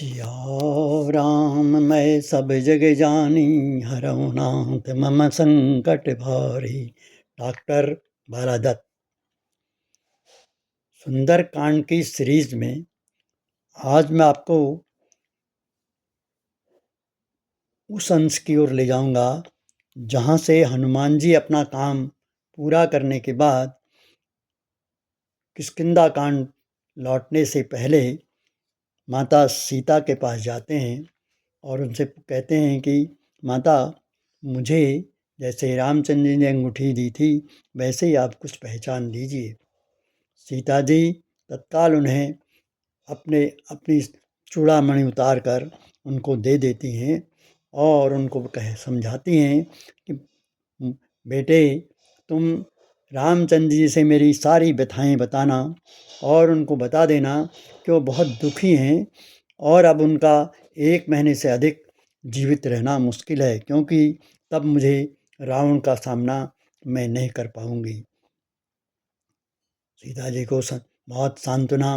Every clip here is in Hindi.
सिया राम मैं सब जग जानी, हरऊ नाथ मम संकट भारी। डॉक्टर बालादत्त। सुंदर कांड की सीरीज में आज मैं आपको उस अंश की ओर ले जाऊंगा जहां से हनुमान जी अपना काम पूरा करने के बाद किष्किंधा कांड लौटने से पहले माता सीता के पास जाते हैं और उनसे कहते हैं कि माता, मुझे जैसे रामचंद्र जी ने अंगूठी दी थी वैसे ही आप कुछ पहचान दीजिए। सीता जी तत्काल उन्हें अपनी चूड़ामणि उतार कर उनको दे देती हैं और उनको समझाती हैं कि बेटे, तुम रामचंद्र जी से मेरी सारी व्यथाएं बताना और उनको बता देना कि वो बहुत दुखी हैं और अब उनका 1 महीने से अधिक जीवित रहना मुश्किल है, क्योंकि तब मुझे रावण का सामना मैं नहीं कर पाऊंगी। सीता जी को बहुत सांत्वना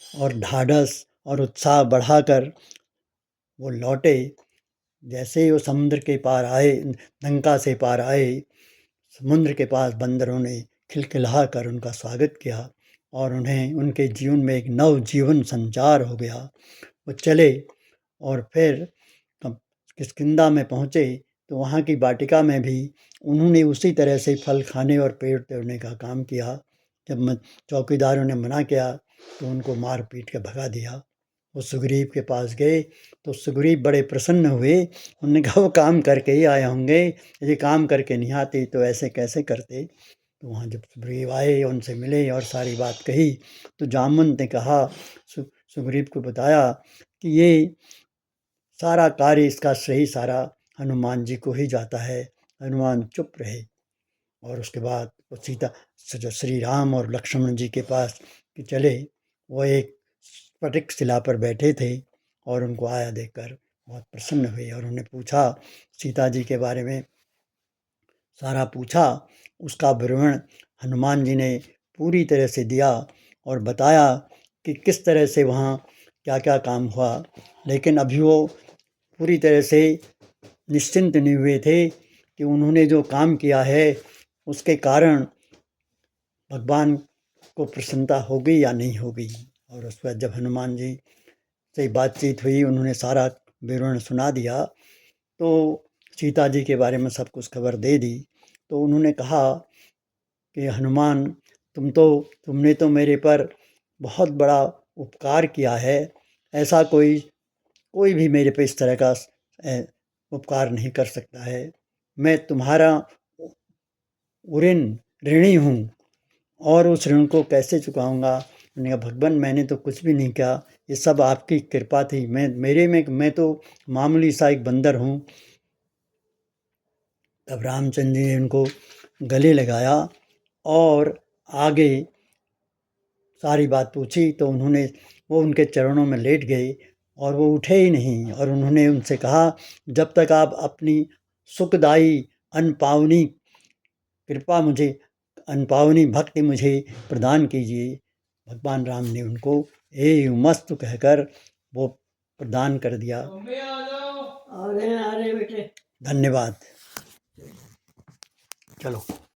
और ढाढ़स और उत्साह बढ़ाकर वो लौटे। जैसे ही वो समुद्र के पार आए, लंका से पार आए, समुद्र के पास बंदरों ने खिलखिला कर उनका स्वागत किया और उन्हें उनके जीवन में एक नव जीवन संचार हो गया। वो चले और फिर किष्किंधा में पहुँचे तो वहाँ की वाटिका में भी उन्होंने उसी तरह से फल खाने और पेड़ तोड़ने का काम किया। जब चौकीदारों ने मना किया तो उनको मार पीट के भगा दिया। वो सुग्रीव के पास गए तो सुग्रीव बड़े प्रसन्न हुए। उन्होंने कहा वो काम करके ही आए होंगे, यदि काम करके नहीं आते तो ऐसे कैसे करते। तो वहाँ जब सुग्रीव आए, उनसे मिले और सारी बात कही तो जामवंत ने कहा, सुग्रीव को बताया कि ये सारा कार्य, इसका श्रेय सारा हनुमान जी को ही जाता है। हनुमान चुप रहे और उसके बाद वो सीता जो श्री राम और लक्ष्मण जी के पास कि चले, वो एक स्फटिक शिला पर बैठे थे और उनको आया देखकर बहुत प्रसन्न हुए और उन्हें पूछा, सीता जी के बारे में सारा पूछा। उसका विवरण हनुमान जी ने पूरी तरह से दिया और बताया कि किस तरह से वहाँ क्या क्या काम हुआ। लेकिन अभी वो पूरी तरह से निश्चिंत नहीं हुए थे कि उन्होंने जो काम किया है उसके कारण भगवान को प्रसन्नता होगी या नहीं होगी। और उस पर जब हनुमान जी से बातचीत हुई, उन्होंने सारा विवरण सुना दिया तो सीता जी के बारे में सब कुछ खबर दे दी। तो उन्होंने कहा कि हनुमान, तुमने तो मेरे पर बहुत बड़ा उपकार किया है। ऐसा कोई भी मेरे पे इस तरह का उपकार नहीं कर सकता है। मैं तुम्हारा ऋणी हूँ और उस ऋण को कैसे चुकाऊंगा। मैंने कहा, भगवान, मैंने तो कुछ भी नहीं किया, ये सब आपकी कृपा थी। मैं तो मामूली सा एक बंदर हूँ। तब रामचंद्र जी ने उनको गले लगाया और आगे सारी बात पूछी तो वो उनके चरणों में लेट गए और वो उठे ही नहीं। और उन्होंने उनसे कहा, जब तक आप अपनी सुखदायी अनपावनी कृपा मुझे अनपावनी भक्ति मुझे प्रदान कीजिए। भगवान राम ने उनको ए मस्त कहकर वो प्रदान कर दिया। धन्यवाद। चलो।